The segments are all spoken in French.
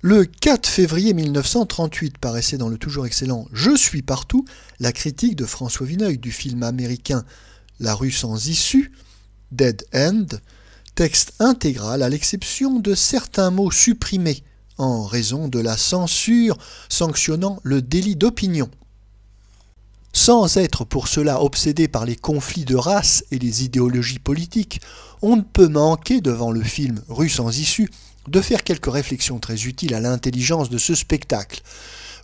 Le 4 février 1938 paraissait dans le toujours excellent « Je suis partout » la critique de François Vineuil du film américain « La rue sans issue », Dead End, texte intégral à l'exception de certains mots supprimés en raison de la censure sanctionnant le délit d'opinion. Sans être pour cela obsédé par les conflits de race et les idéologies politiques, on ne peut manquer devant le film « Rue sans issue » de faire quelques réflexions très utiles à l'intelligence de ce spectacle.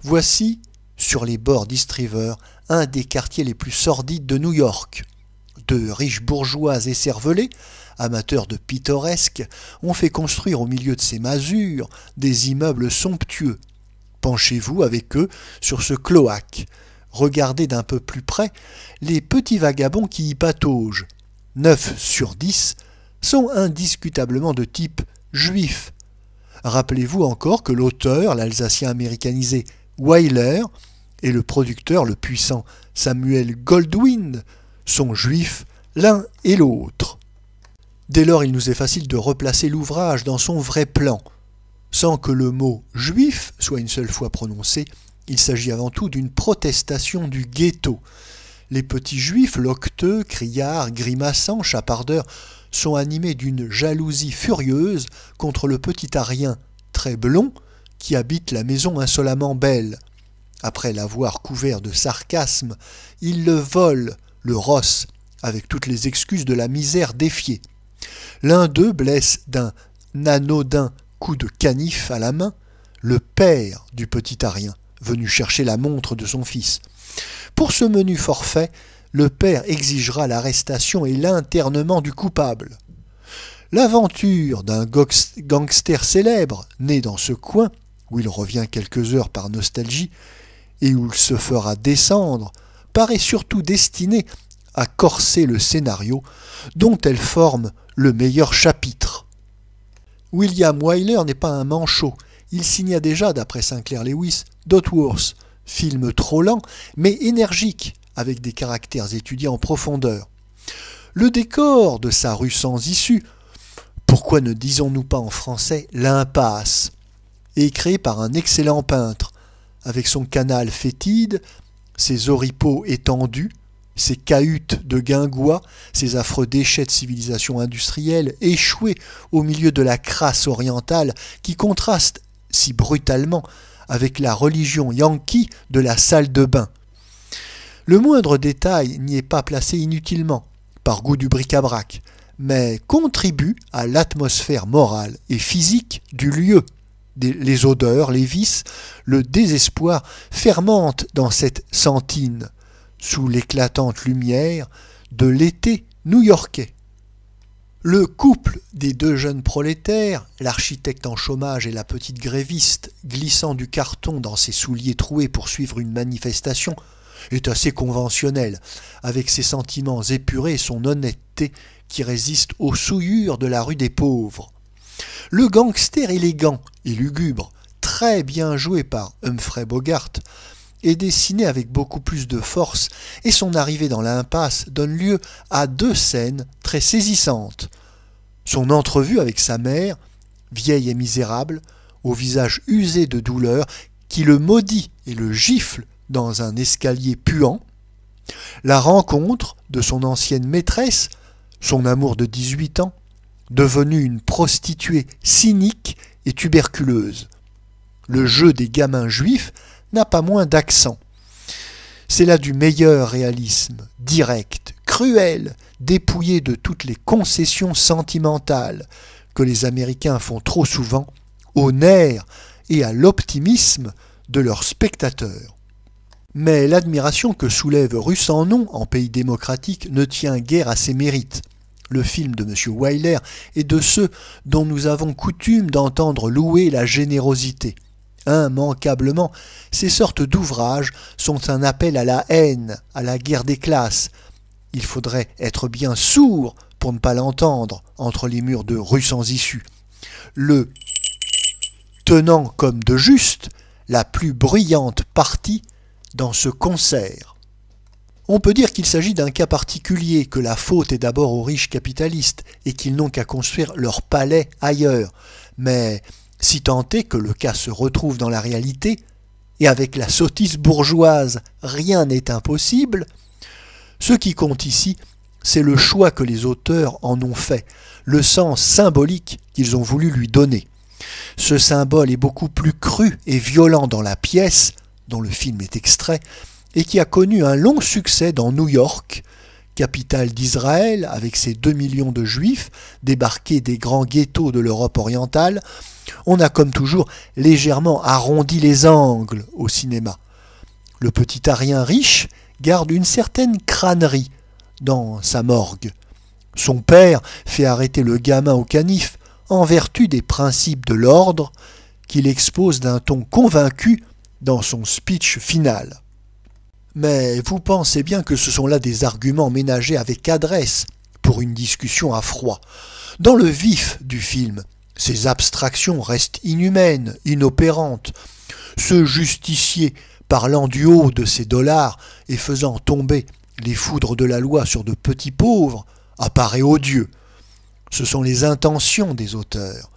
Voici, sur les bords d'East River, un des quartiers les plus sordides de New York. De riches bourgeois écervelés, amateurs de pittoresque, ont fait construire au milieu de ces masures des immeubles somptueux. Penchez-vous avec eux sur ce cloaque. Regardez d'un peu plus près les petits vagabonds qui y pataugent. 9 sur 10 sont indiscutablement de type juif. Rappelez-vous encore que l'auteur, l'Alsacien américanisé Wyler, et le producteur, le puissant Samuel Goldwyn, sont juifs l'un et l'autre. Dès lors, il nous est facile de replacer l'ouvrage dans son vrai plan. Sans que le mot « juif » soit une seule fois prononcé, il s'agit avant tout d'une protestation du ghetto. Les petits juifs loqueteux, criards, grimaçants, chapardeurs, sont animés d'une jalousie furieuse contre le petit arien très blond qui habite la maison insolemment belle. Après l'avoir couvert de sarcasme, ils le volent, le rossent, avec toutes les excuses de la misère défiée. L'un d'eux blesse d'un anodin coup de canif à la main le père du petit arien, venu chercher la montre de son fils. Pour ce menu forfait, le père exigera l'arrestation et l'internement du coupable. L'aventure d'un gangster célèbre, né dans ce coin, où il revient quelques heures par nostalgie, et où il se fera descendre, paraît surtout destinée à corser le scénario dont elle forme le meilleur chapitre. William Wyler n'est pas un manchot, il signa déjà, d'après Sinclair Lewis, Dotworth, film trop lent mais énergique, avec des caractères étudiés en profondeur. Le décor de sa rue sans issue, pourquoi ne disons-nous pas en français l'impasse, est créé par un excellent peintre, avec son canal fétide, ses oripeaux étendus, ses cahutes de guingois, ses affreux déchets de civilisation industrielle échoués au milieu de la crasse orientale qui contraste si brutalement avec la religion yankee de la salle de bain. Le moindre détail n'y est pas placé inutilement, par goût du bric-à-brac, mais contribue à l'atmosphère morale et physique du lieu. Les odeurs, les vices, le désespoir fermentent dans cette sentine, sous l'éclatante lumière de l'été new-yorkais. Le couple des deux jeunes prolétaires, l'architecte en chômage et la petite gréviste glissant du carton dans ses souliers troués pour suivre une manifestation, est assez conventionnel, avec ses sentiments épurés et son honnêteté qui résiste aux souillures de la rue des pauvres. Le gangster élégant et lugubre, très bien joué par Humphrey Bogart, est dessiné avec beaucoup plus de force et son arrivée dans l'impasse donne lieu à 2 scènes très saisissantes. Son entrevue avec sa mère, vieille et misérable, au visage usé de douleur, qui le maudit et le gifle dans un escalier puant, la rencontre de son ancienne maîtresse, son amour de 18 ans, devenue une prostituée cynique et tuberculeuse. Le jeu des gamins juifs n'a pas moins d'accent. C'est là du meilleur réalisme, direct, cruel, dépouillé de toutes les concessions sentimentales que les Américains font trop souvent aux nerfs et à l'optimisme de leurs spectateurs. Mais l'admiration que soulève Rue sans nom en pays démocratique ne tient guère à ses mérites. Le film de M. Wyler est de ceux dont nous avons coutume d'entendre louer la générosité. Immanquablement, ces sortes d'ouvrages sont un appel à la haine, à la guerre des classes. Il faudrait être bien sourd pour ne pas l'entendre entre les murs de Rue sans issue. Le tenant comme de juste la plus bruyante partie dans ce concert. On peut dire qu'il s'agit d'un cas particulier, que la faute est d'abord aux riches capitalistes et qu'ils n'ont qu'à construire leur palais ailleurs. Mais si tant est que le cas se retrouve dans la réalité, et avec la sottise bourgeoise, rien n'est impossible, ce qui compte ici, c'est le choix que les auteurs en ont fait, le sens symbolique qu'ils ont voulu lui donner. Ce symbole est beaucoup plus cru et violent dans la pièce, dont le film est extrait, et qui a connu un long succès dans New York, capitale d'Israël, avec ses 2 millions de juifs débarqués des grands ghettos de l'Europe orientale. On a comme toujours légèrement arrondi les angles au cinéma. Le petit arien riche garde une certaine crânerie dans sa morgue. Son père fait arrêter le gamin au canif en vertu des principes de l'ordre qu'il expose d'un ton convaincu dans son speech final. Mais vous pensez bien que ce sont là des arguments ménagés avec adresse pour une discussion à froid. Dans le vif du film, ces abstractions restent inhumaines, inopérantes. Ce justicier, parlant du haut de ses dollars et faisant tomber les foudres de la loi sur de petits pauvres, apparaît odieux. Ce sont les intentions des auteurs,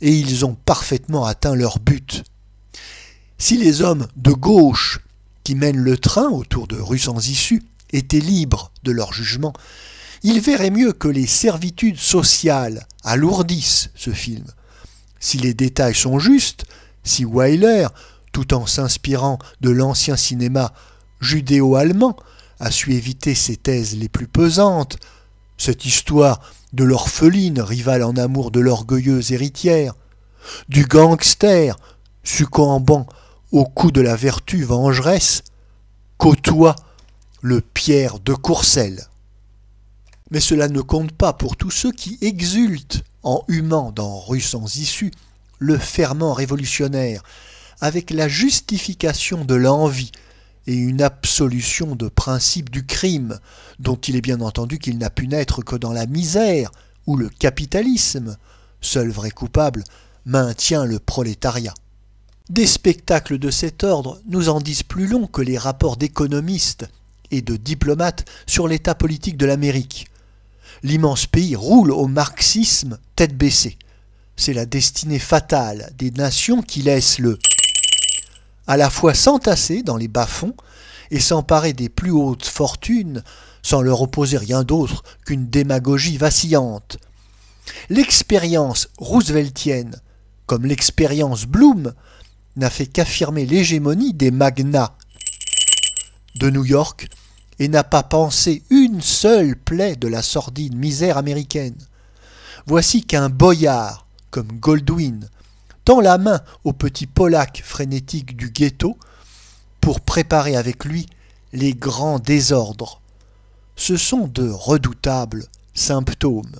et ils ont parfaitement atteint leur but. Si les hommes de gauche qui mènent le train autour de rues sans issue étaient libres de leur jugement, ils verraient mieux que les servitudes sociales alourdissent ce film. Si les détails sont justes, si Wyler, tout en s'inspirant de l'ancien cinéma judéo-allemand, a su éviter ses thèses les plus pesantes, cette histoire de l'orpheline rivale en amour de l'orgueilleuse héritière, du gangster succombant au coup de la vertu vengeresse, côtoie le Pierre de Courcelles. Mais cela ne compte pas pour tous ceux qui exultent en humant dans Rue sans issue le ferment révolutionnaire, avec la justification de l'envie et une absolution de principe du crime, dont il est bien entendu qu'il n'a pu naître que dans la misère où le capitalisme, seul vrai coupable, maintient le prolétariat. Des spectacles de cet ordre nous en disent plus long que les rapports d'économistes et de diplomates sur l'état politique de l'Amérique. L'immense pays roule au marxisme tête baissée. C'est la destinée fatale des nations qui laissent à la fois s'entasser dans les bas-fonds et s'emparer des plus hautes fortunes sans leur opposer rien d'autre qu'une démagogie vacillante. L'expérience rooseveltienne, comme l'expérience Bloom, n'a fait qu'affirmer l'hégémonie des magnats de New York et n'a pas pensé une seule plaie de la sordide misère américaine. Voici qu'un boyard, comme Goldwyn, tend la main au petit Polac frénétique du ghetto pour préparer avec lui les grands désordres. Ce sont de redoutables symptômes.